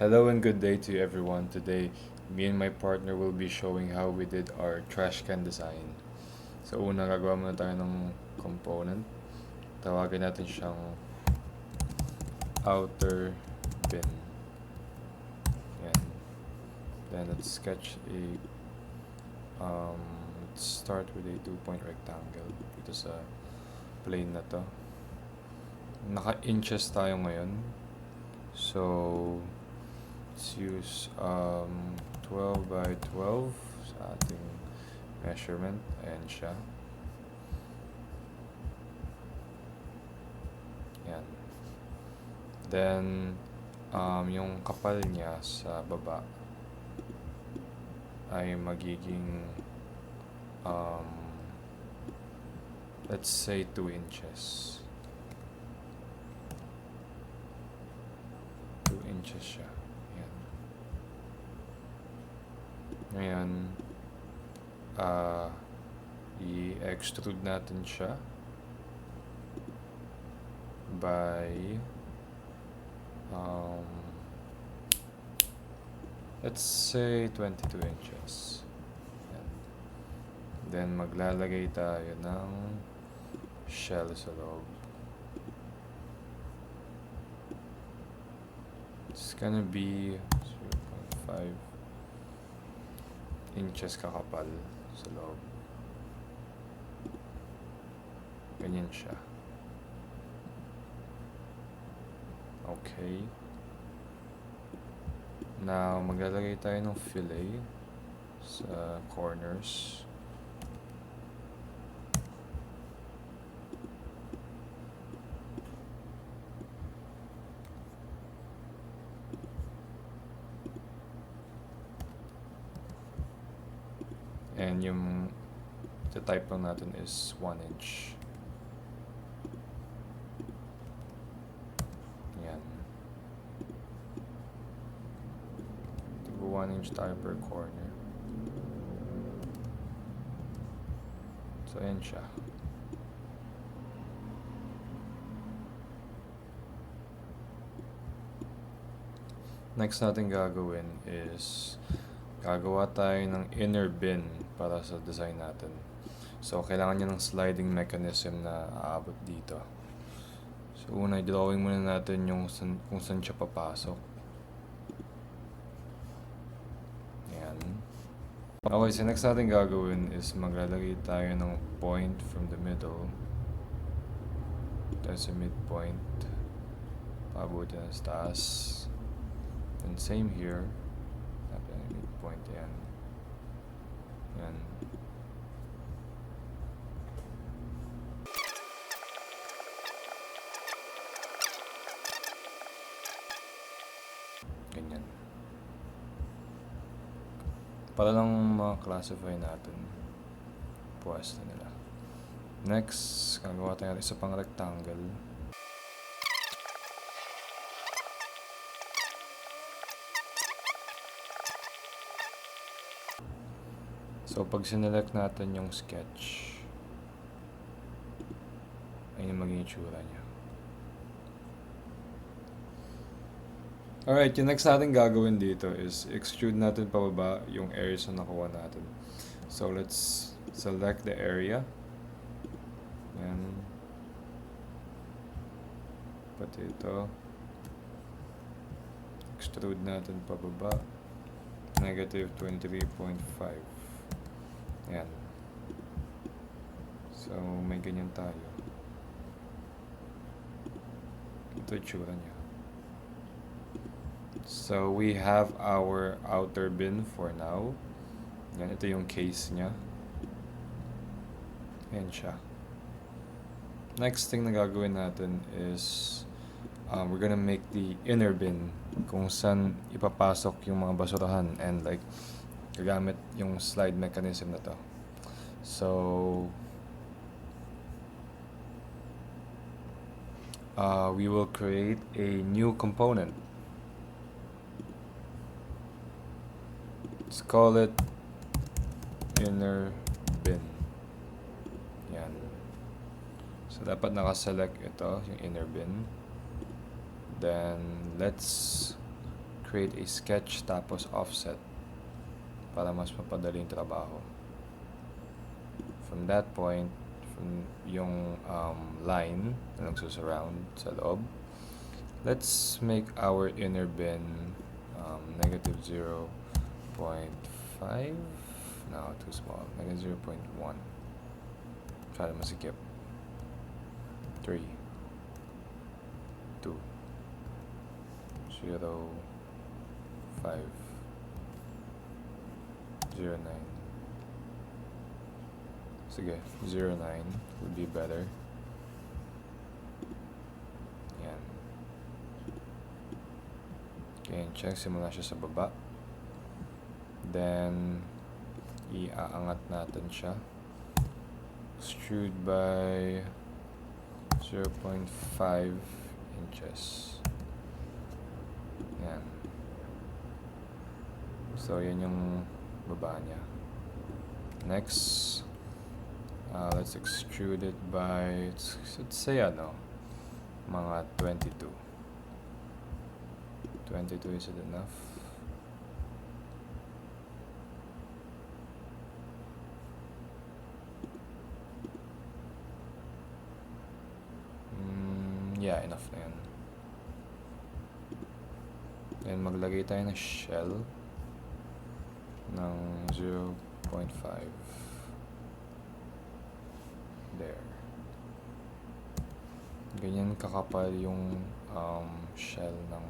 Hello and good day to everyone. Today, me and my partner will be showing how we did our trash can design. So una, gagawa muna tayo ng component. Tawagin natin siyang outer bin. Yan. Then let's sketch let's start with a 2-point rectangle dito sa plane na to. Naka-inches tayo ngayon. So, let's use 12 by 12 sa ating measurement. Ayan siya. Yan. Then, yung kapal niya sa baba ay magiging let's say 2 inches. 2 inches siya. Yan. Ngayon, i-extrude natin siya by let's say 22 inches. Yan. Then maglalagay tayo ng shell sa loob. It's gonna be 0.5 inches kakapal sa loob. Ganyan siya. Okay. Now, maglalagay tayo ng fillet sa corners. And yung type lang natin is 1 inch. Yan. 1 inch tayo per corner. So, ayan siya. Next natin gagawin is gagawa tayo ng inner bin para sa design natin. So, kailangan niya ng sliding mechanism na aabot dito. So, una, i-drawing muna natin yung kung saan siya papasok. Ayan. Okay, so next natin gagawin is maglalagay tayo ng point from the middle. That's a midpoint. Paabuti na sa taas. And same here. Midpoint, yan. Yan. Ganyan. Para lang ma-classify natin pwesto nila. Next, gagawa tayo isa pang rectangle. So, pag sinelect natin yung sketch, ayun yung magiging itsura niya. Alright, yung next natin gagawin dito is extrude natin pababa yung areas na nakuha natin. So, let's select the area. Yan. Pati ito. Extrude natin pababa. Negative 23.5. Yan. So, may ganyan tayo. Ito itsura niya. So, we have our outer bin for now. Yan, ito yung case niya. Yan siya. Next thing na gagawin natin is we're gonna make the inner bin kung saan ipapasok yung mga basurahan and like gagamit yung slide mechanism na to. So, we will create a new component. Let's call it inner bin. Yan. So, dapat nakaselect ito, yung inner bin. Then, let's create a sketch tapos offset para mas mapadali yung trabaho. From that point, from yung line na nagsusurround sa loob, let's make our inner bin negative 0.5. No, too small. Negative 0.1. Masyado masikip. 3, 2, 0, 5, 0, 9. Sige, 0, 9 would be better. Yan. Okay, check. Simula siya sa baba. Then, iaangat natin siya. Extrude by 0.5 inches. Yan. So, yan yung baba niya. Next, let's extrude it by, let's say, mga 22. 22, is it enough? Yeah, enough na yan. Then, maglagay tayo ng shell ng 0.5. There. Ganyan kakapal yung shell ng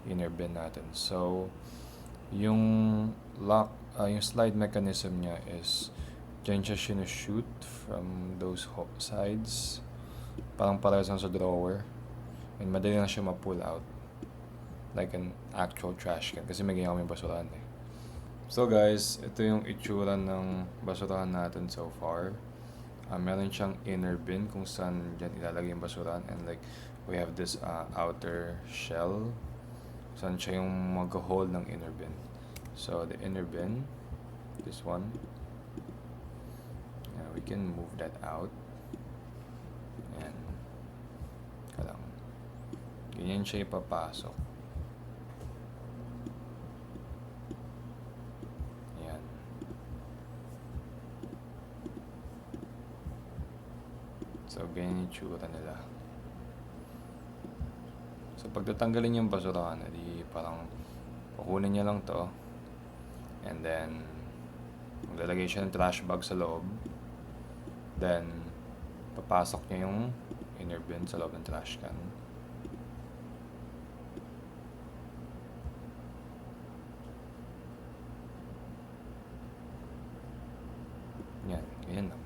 inner bin natin. So, yung yung slide mechanism niya is dyan siya sinushoot from those sides. Parang parehas lang sa drawer. And madali lang siya ma-pull out. Like an actual trash can. Kasi may ganyan kami basurahan eh. So guys, ito yung itsura ng basurahan natin so far. Meron siyang inner bin kung saan dyan ilalagay yung basurahan. And like, we have this outer shell. Saan siya yung mag-hold ng inner bin. So, the inner bin, this one. We can move that out. Ayan. Kalang. Ganyan siya ipapasok. Ayan. So, ganyan yung tsura nila. So, pag tatanggalin yung basurahan, edi parang kukunin niya lang to. And then, maglalagay siya ng trash bag sa loob. Then, papasok niya yung inner bin sa loob ng trash can. Yan, ganyan lang.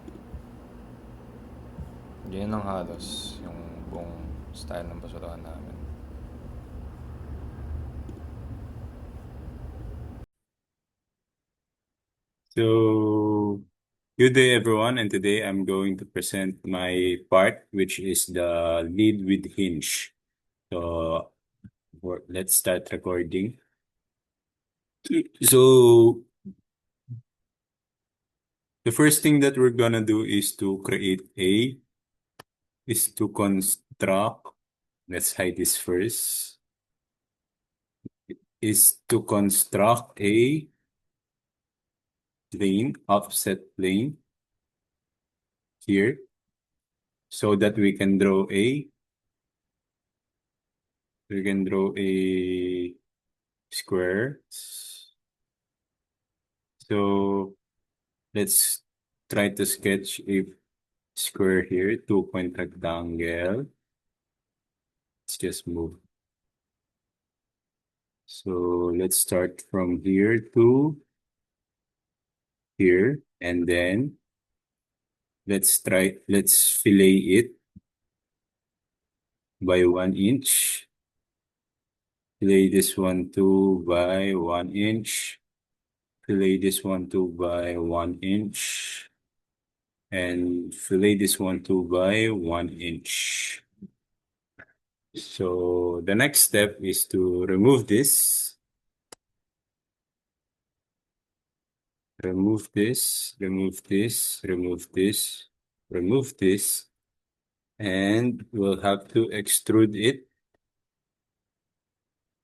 Ganyan lang halos yung buong style ng basurahan namin. So, good day everyone, and today I'm going to present my part, which is the lead with hinge. So, let's start recording. So, the first thing that we're gonna do is to construct, let's hide this first, is to construct a plane, offset plane here, so that we can draw a square. So let's try to sketch a square here, 2-point rectangle. Let's just move. So let's start from here to here, and then let's fillet it by 1 inch. Fillet this one too by 1 inch. Fillet this one too by 1 inch. And fillet this one too by 1 inch. So the next step is to remove this. Remove this, remove this, remove this, remove this, and we'll have to extrude it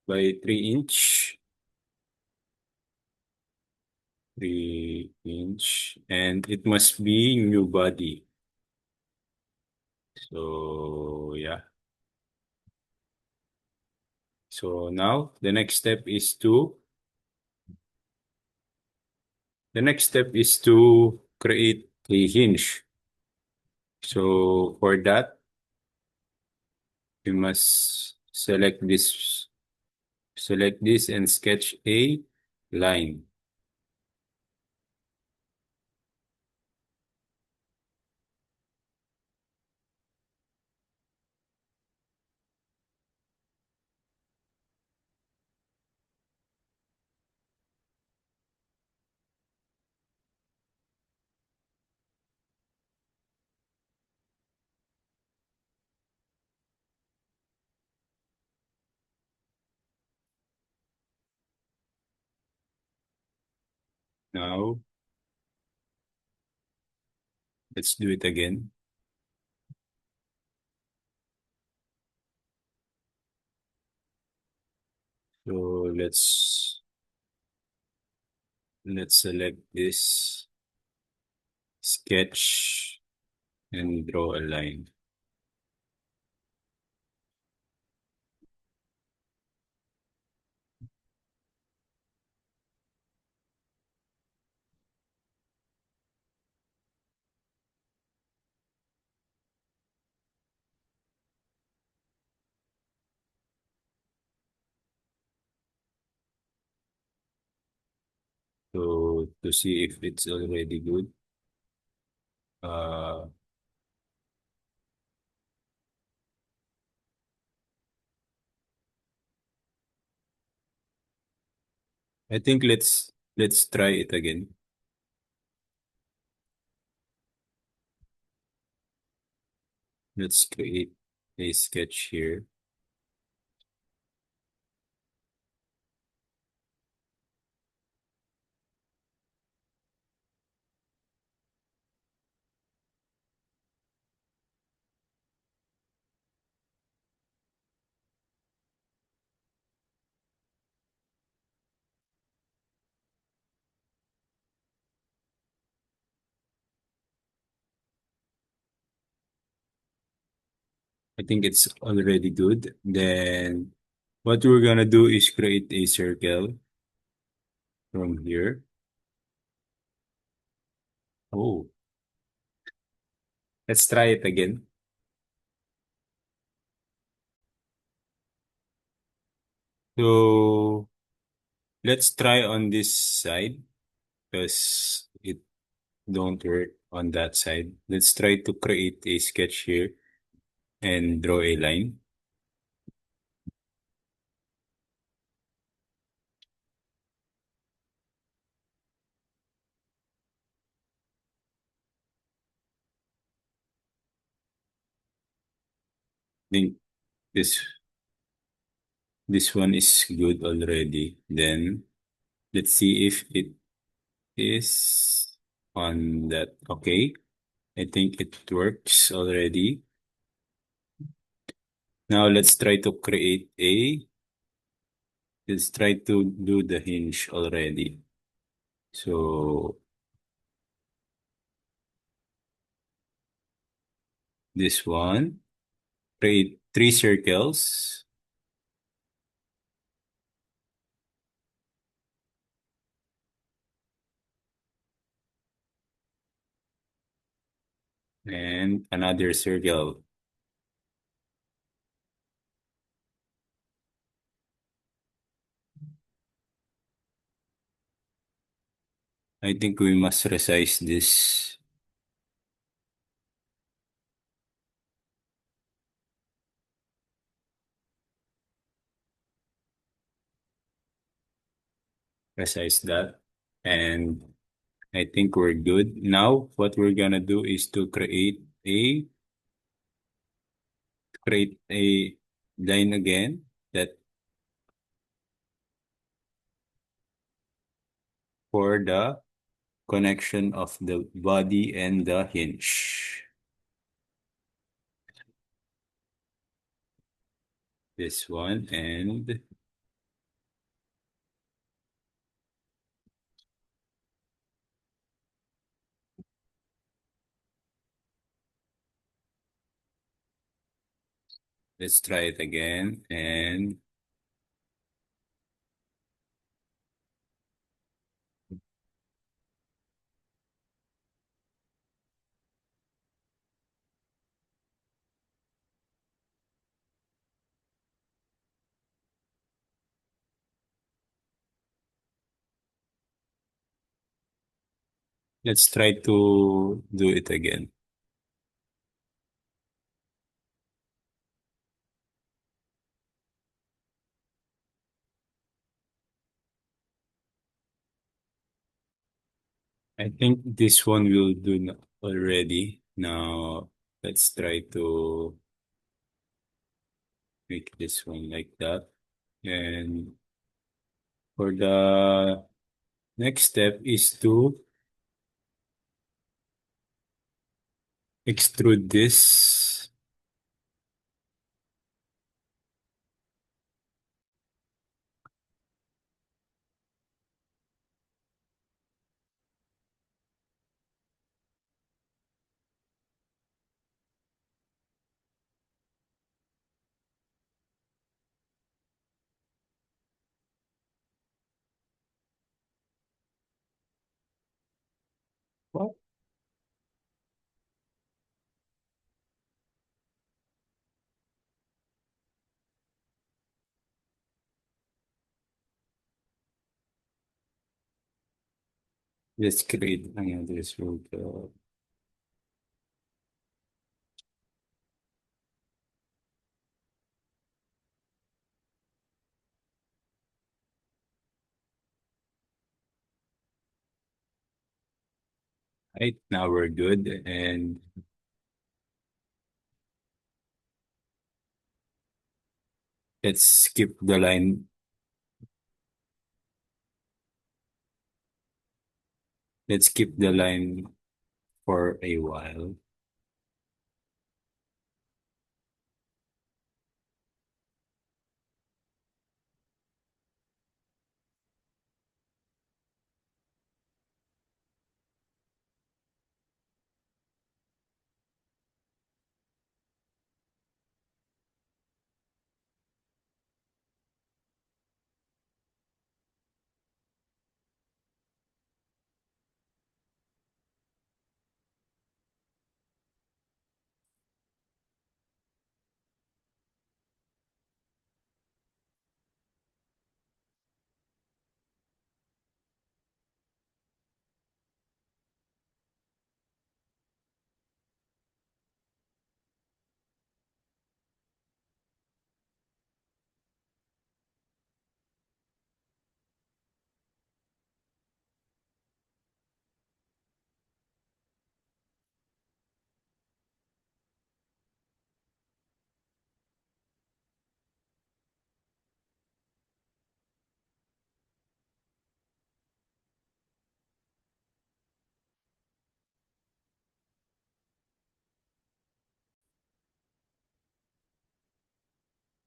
by 3 inch. 3 inch, and it must be new body. So yeah. So now the next step is to create a hinge. So for that, we must select this and sketch a line. Now, let's do it again. So let's select this, sketch, and draw a line. So to see if it's already good, uh, I think let's try it again. Let's create a sketch here. I think it's already good. Then what we're gonna do is create a circle from here. Oh, let's try it again. So let's try on this side because it don't work on that side. Let's try to create a sketch here and draw a line. I think this one is good already. Then let's see if it is on that. Okay, I think it works already. Now let's try to do the hinge already. So this one, create 3 circles. And another circle. I think we must resize this. Resize that. And I think we're good. Now, what we're gonna do is to create a line again that for the connection of the body and the hinge. This one and Let's try it again and let's try to do it again. I think this one will do already. Now let's try to make this one like that. And for the next step is to extrude this. What? Let's create another circle. Right now we're good, and let's skip the line. Let's skip the line for a while.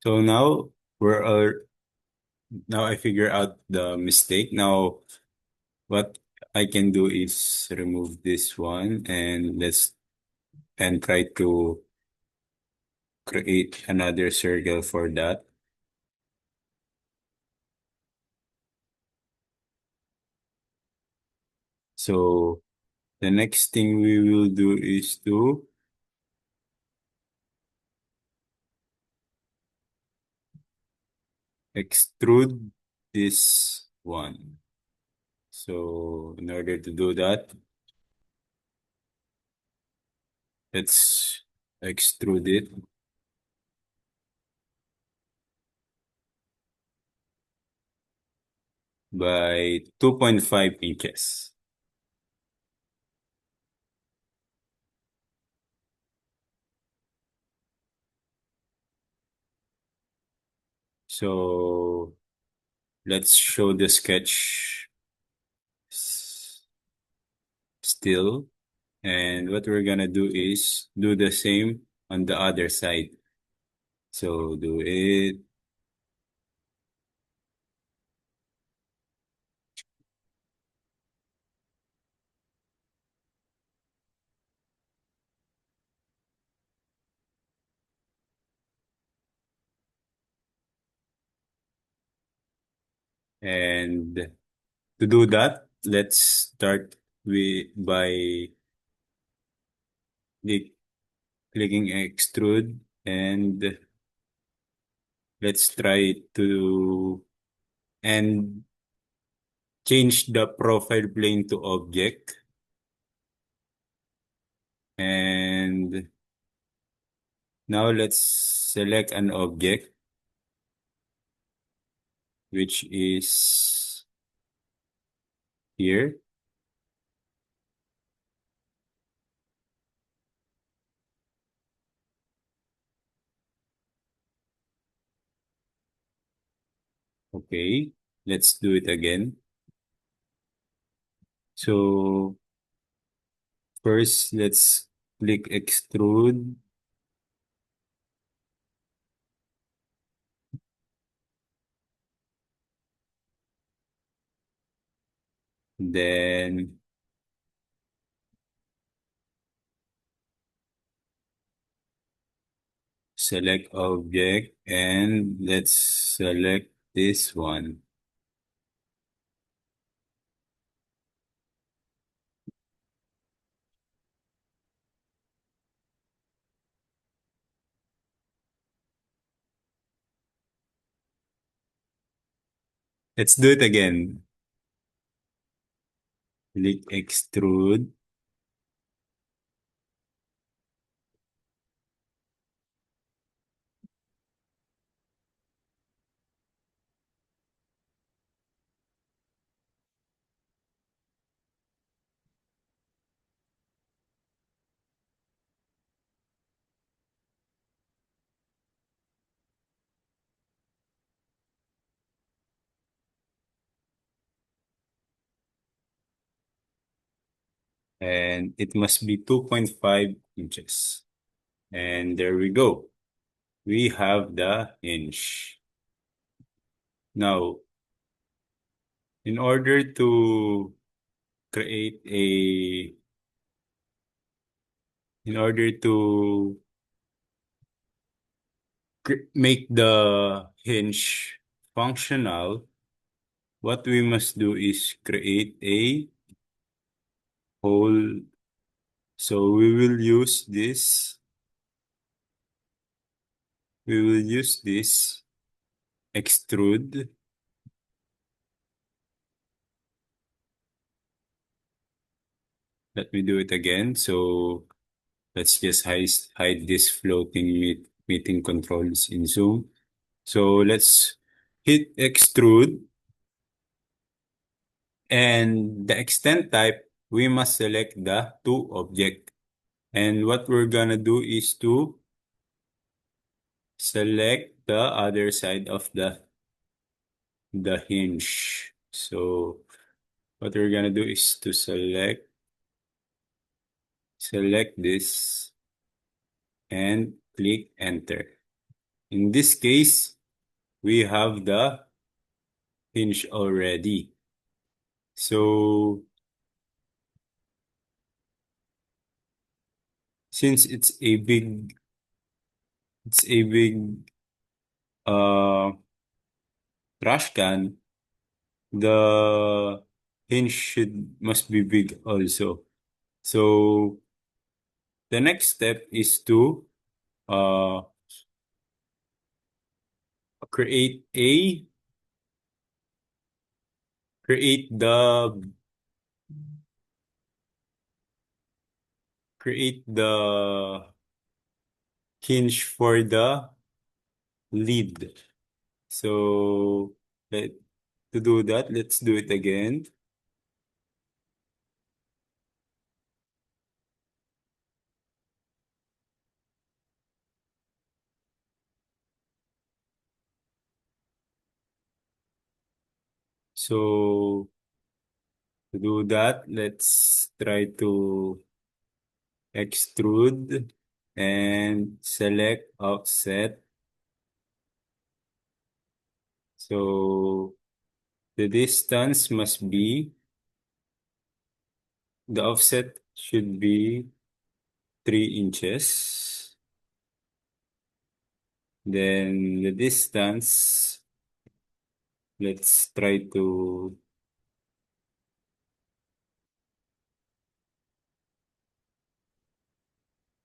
So now I figure out the mistake. Now what I can do is remove this one and try to create another circle for that. So the next thing we will do is to extrude this one. So in order to do that, let's extrude it by 2.5 inches. So let's show the sketch still. And what we're gonna do is do the same on the other side. So do it. And to do that, let's start by click, clicking extrude, and let's try to and change the profile plane to object. And now let's select an object, which is here. Okay, let's do it again. So first, let's click extrude. Then select object, and let's select this one. Let's do it again. Click extrude. And it must be 2.5 inches. And there we go. We have the hinge. Now, in order to create a, in order to make the hinge functional, what we must do is create a hole. So we will use this extrude. Let me do it again. So let's just hide this floating meeting controls in Zoom. So let's hit extrude, and the extent type, we must select the two object. And what we're gonna do is to select the other side of the hinge. So what we're gonna do is to select this and click enter. In this case, we have the hinge already. So since it's a big uh trash can, the hinge must be big also. So the next step is to uh create a create the create the hinge for the lid. So let to do that, let's do it again. So to do that, let's try to extrude and select offset. So the distance must be, the offset should be 3 inches. Then the distance Let's try to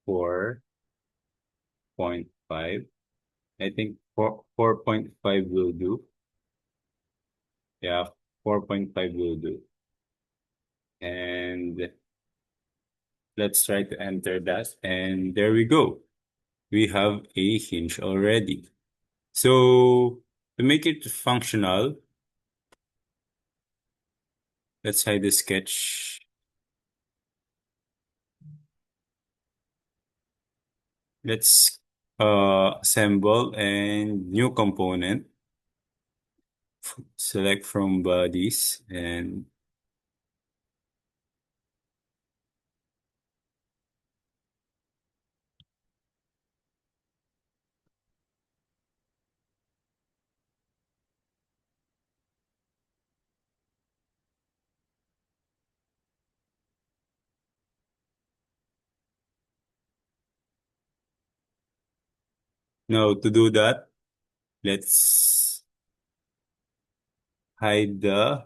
4.5. I think 4.5 will do. Yeah, 4.5 will do. And let's try to enter that. And there we go. We have a hinge already. So to make it functional, let's hide the sketch. Let's assemble and new component. Select from bodies and now to do that, let's hide the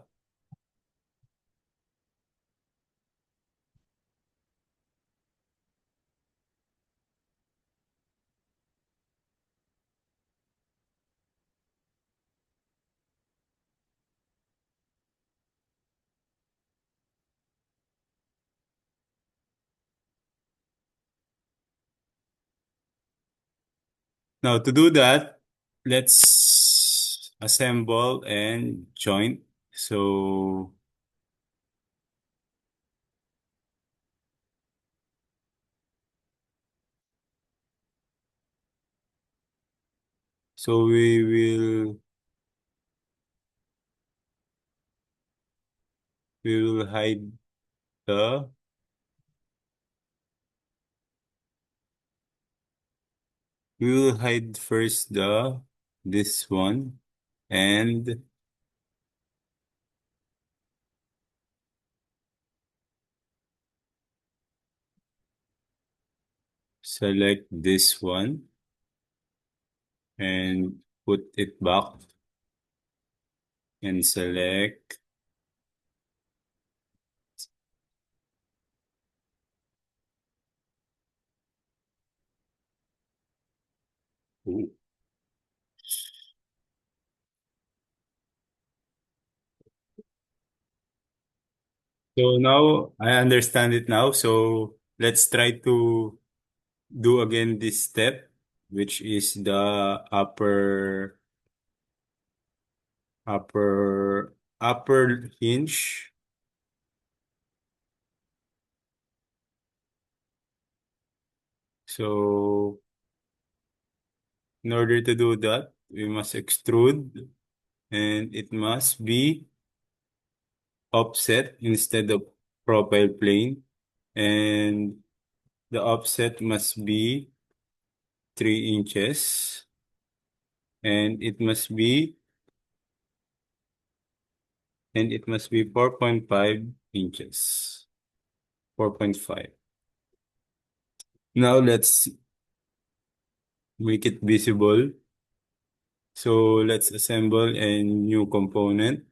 now to do that, let's assemble and join. So so we will hide the we will hide first the this one and select this one and put it back and select. Ooh. So now I understand it now. So let's try to do again this step, which is the upper hinge. So in order to do that, we must extrude and it must be offset instead of profile plane. And the offset must be 3 inches and it must be 4.5 inches. 4.5. Now let's make it visible. So let's assemble a new component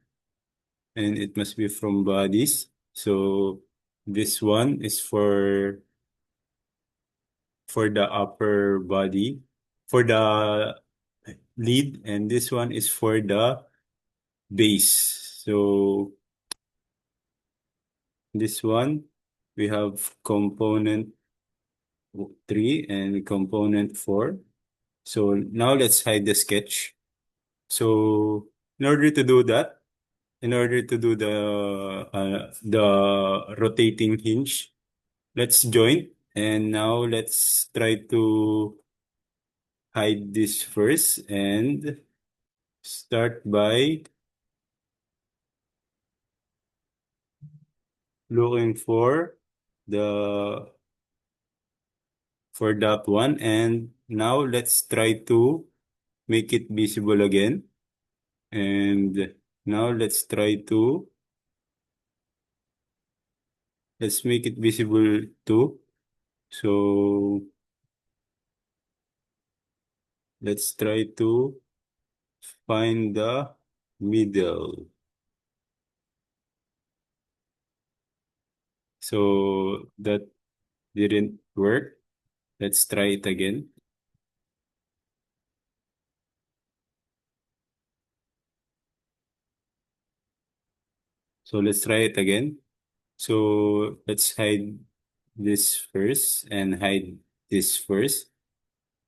and it must be from bodies. So this one is for the upper body, for the lead, and this one is for the base. So this one, we have component 3 and component 4. So now let's hide the sketch. So in order to do that, in order to do the rotating hinge, let's join. And now let's try to hide this first and start by looking the for that one. And now let's try to make it visible again. And now let's make it visible too. So let's try to find the middle. So that didn't work. Let's try it again. So let's try it again. So let's hide this first and hide this first.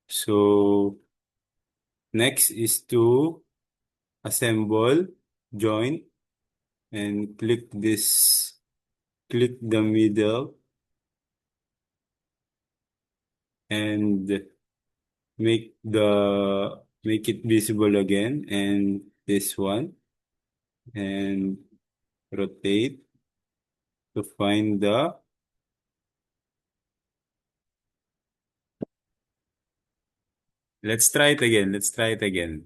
So next is to assemble, join, and click the middle and make it visible again, and this one, and rotate to find the. Let's try it again. Let's try it again.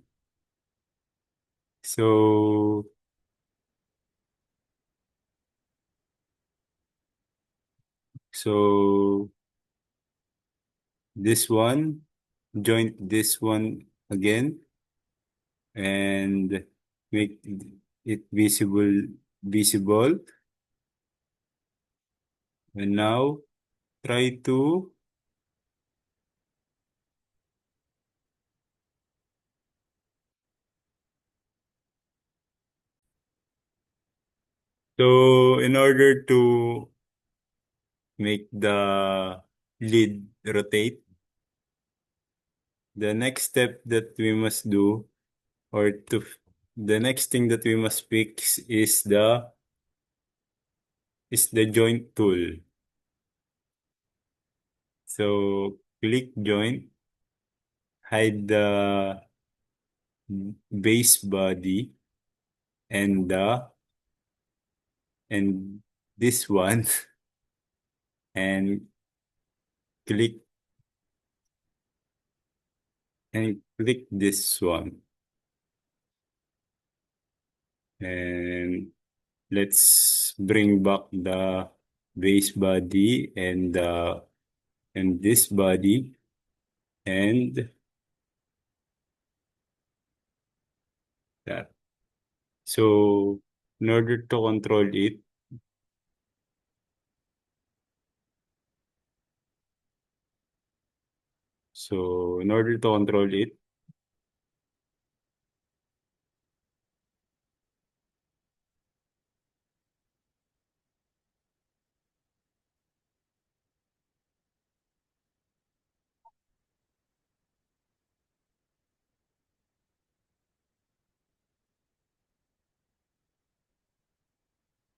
So so this one, join this one again, and make it visible. And now try to. So in order to make the lid rotate, the next step that we must do, or to the next thing that we must fix is the joint tool. So click joint, hide the base body and and this one and click click this one, and let's bring back the base body and this body, and that. So in order to control it, so in order to control it,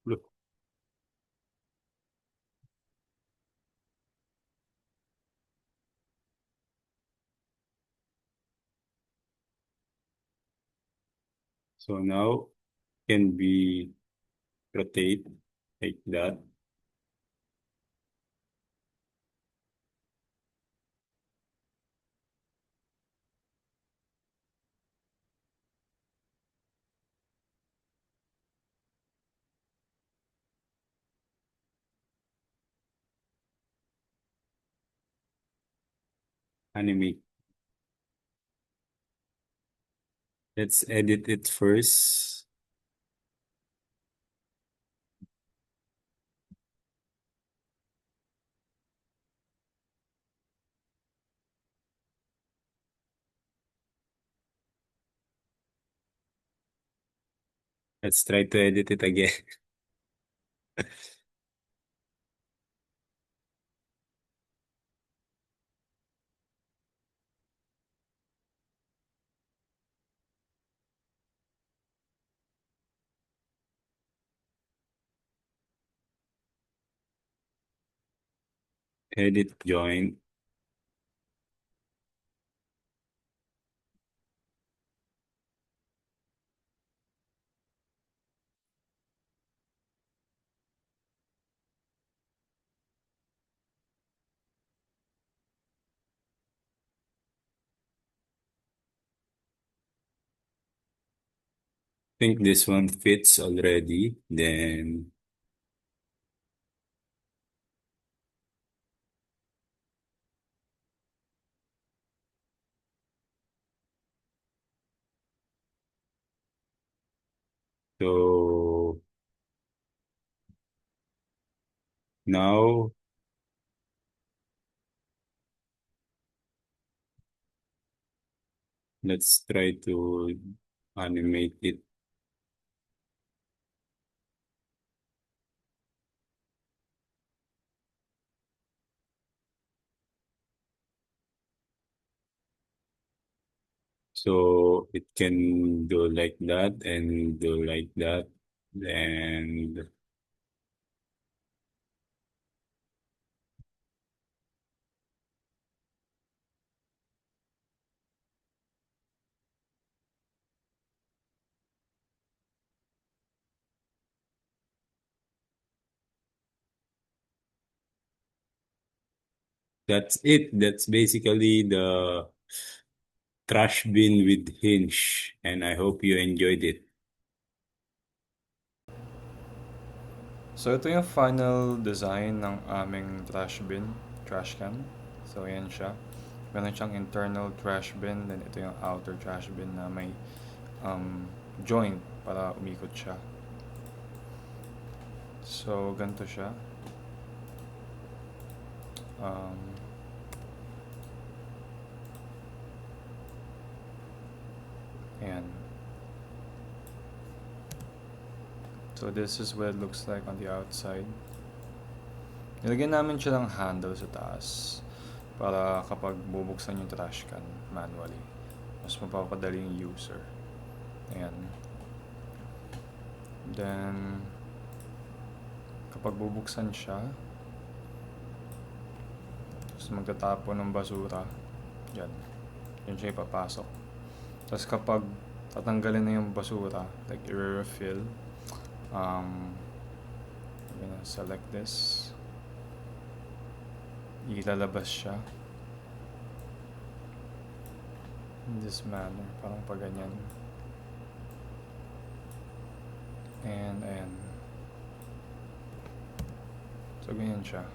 look, so now can be rotate like that. Animate. Let's edit it first. Let's try to edit it again. Edit joint. Think this one fits already. Then So now let's try to animate it. So it can do like that and do like that. And that's it. That's basically the trash bin with hinge. And I hope you enjoyed it. So ito yung final design ng aming trash can. So yan siya. Meron siyang internal trash bin, then ito yung outer trash bin na may joint para umikot siya. So ganito siya. Um, Ayan. So this is what it looks like on the outside. Nilagyan namin siya ng handle sa taas para kapag bubuksan yung trash can manually, mas mapapadali yung user. Ayan. Then, kapag bubuksan siya, tapos magtatapon ng basura, yan. Yan siya ipapasok. Tapos kapag tatanggalin na yung basura, like i-refill, I'm gonna select this. Ilalabas siya in this manner, parang pa ganyan. And ayan. So ganyan siya.